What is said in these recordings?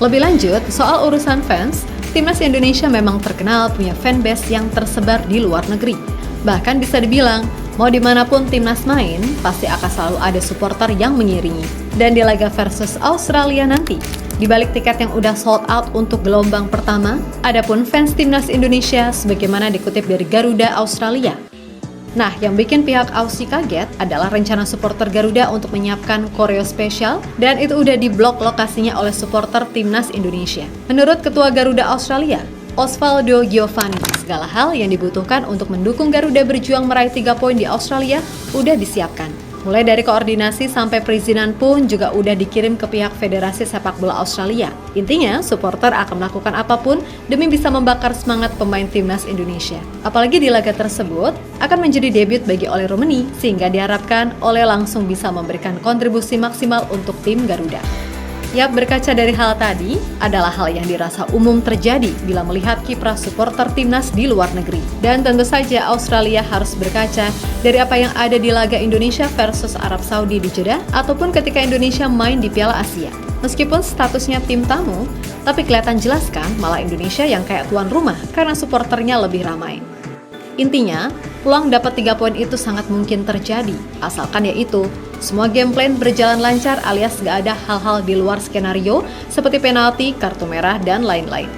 Lebih lanjut, soal urusan fans, Timnas Indonesia memang terkenal punya fanbase yang tersebar di luar negeri. Bahkan bisa dibilang, mau dimanapun Timnas main, pasti akan selalu ada supporter yang mengiringi. Dan di laga versus Australia nanti, di balik tiket yang udah sold out untuk gelombang pertama, adapun fans Timnas Indonesia sebagaimana dikutip dari Garuda Australia. Nah, yang bikin pihak Aussie kaget adalah rencana supporter Garuda untuk menyiapkan koreo spesial dan itu udah diblok lokasinya oleh supporter Timnas Indonesia. Menurut Ketua Garuda Australia, Osvaldo Giovanni, segala hal yang dibutuhkan untuk mendukung Garuda berjuang meraih 3 poin di Australia udah disiapkan. Mulai dari koordinasi sampai perizinan pun juga udah dikirim ke pihak Federasi Sepak Bola Australia. Intinya, supporter akan melakukan apapun demi bisa membakar semangat pemain Timnas Indonesia. Apalagi di laga tersebut akan menjadi debut bagi Ole Rummenigge, sehingga diharapkan Ole langsung bisa memberikan kontribusi maksimal untuk tim Garuda. Yap, berkaca dari hal tadi adalah hal yang dirasa umum terjadi bila melihat kiprah supporter Timnas di luar negeri. Dan tentu saja Australia harus berkaca dari apa yang ada di laga Indonesia versus Arab Saudi di Jeddah ataupun ketika Indonesia main di Piala Asia. Meskipun statusnya tim tamu, tapi kelihatan jelas kan malah Indonesia yang kayak tuan rumah karena supporternya lebih ramai. Intinya, peluang dapat 3 poin itu sangat mungkin terjadi, asalkan yaitu semua game plan berjalan lancar alias gak ada hal-hal di luar skenario seperti penalti, kartu merah, dan lain-lain.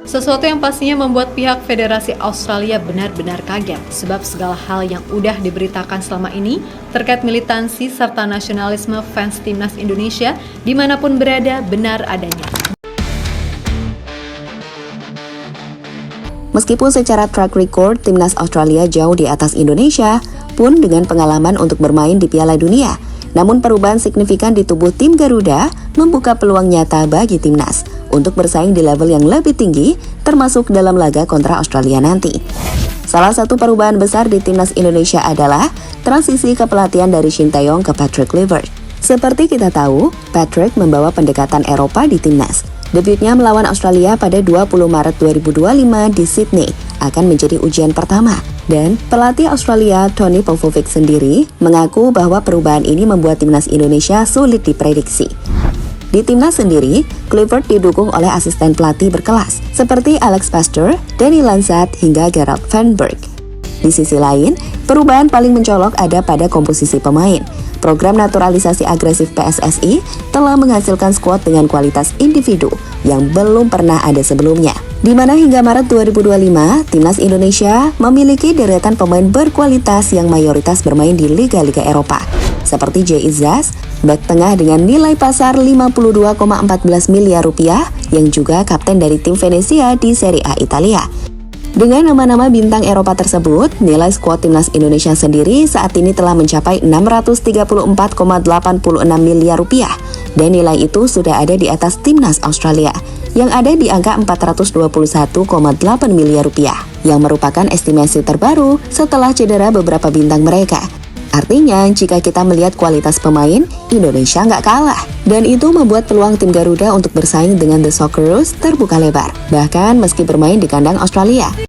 Sesuatu yang pastinya membuat pihak Federasi Australia benar-benar kaget sebab segala hal yang udah diberitakan selama ini terkait militansi serta nasionalisme fans Timnas Indonesia dimanapun berada benar adanya. Meskipun secara track record Timnas Australia jauh di atas Indonesia, pun dengan pengalaman untuk bermain di Piala Dunia, namun perubahan signifikan di tubuh tim Garuda membuka peluang nyata bagi Timnas untuk bersaing di level yang lebih tinggi, termasuk dalam laga kontra Australia nanti. Salah satu perubahan besar di Timnas Indonesia adalah transisi kepelatihan dari Shin Tae-yong ke Patrick Kluivert. Seperti kita tahu, Patrick membawa pendekatan Eropa di Timnas. Debutnya melawan Australia pada 20 Maret 2025 di Sydney akan menjadi ujian pertama. Dan pelatih Australia Tony Popovic sendiri mengaku bahwa perubahan ini membuat Timnas Indonesia sulit diprediksi. Di Timnas sendiri, Kluivert didukung oleh asisten pelatih berkelas seperti Alex Pastor, Danny Lansat, hingga Gerard Van Berg. Di sisi lain, perubahan paling mencolok ada pada komposisi pemain. Program naturalisasi agresif PSSI telah menghasilkan skuad dengan kualitas individu yang belum pernah ada sebelumnya. Di mana hingga Maret 2025, Timnas Indonesia memiliki deretan pemain berkualitas yang mayoritas bermain di liga-liga Eropa. Seperti Jay Izzas, bek tengah dengan nilai pasar 52,14 miliar rupiah yang juga kapten dari tim Venezia di Serie A Italia. Dengan nama-nama bintang Eropa tersebut, nilai skuad Timnas Indonesia sendiri saat ini telah mencapai 634,86 miliar rupiah dan nilai itu sudah ada di atas Timnas Australia yang ada di angka 421,8 miliar rupiah yang merupakan estimasi terbaru setelah cedera beberapa bintang mereka. Artinya, jika kita melihat kualitas pemain, Indonesia nggak kalah. Dan itu membuat peluang tim Garuda untuk bersaing dengan The Socceroos terbuka lebar, bahkan meski bermain di kandang Australia.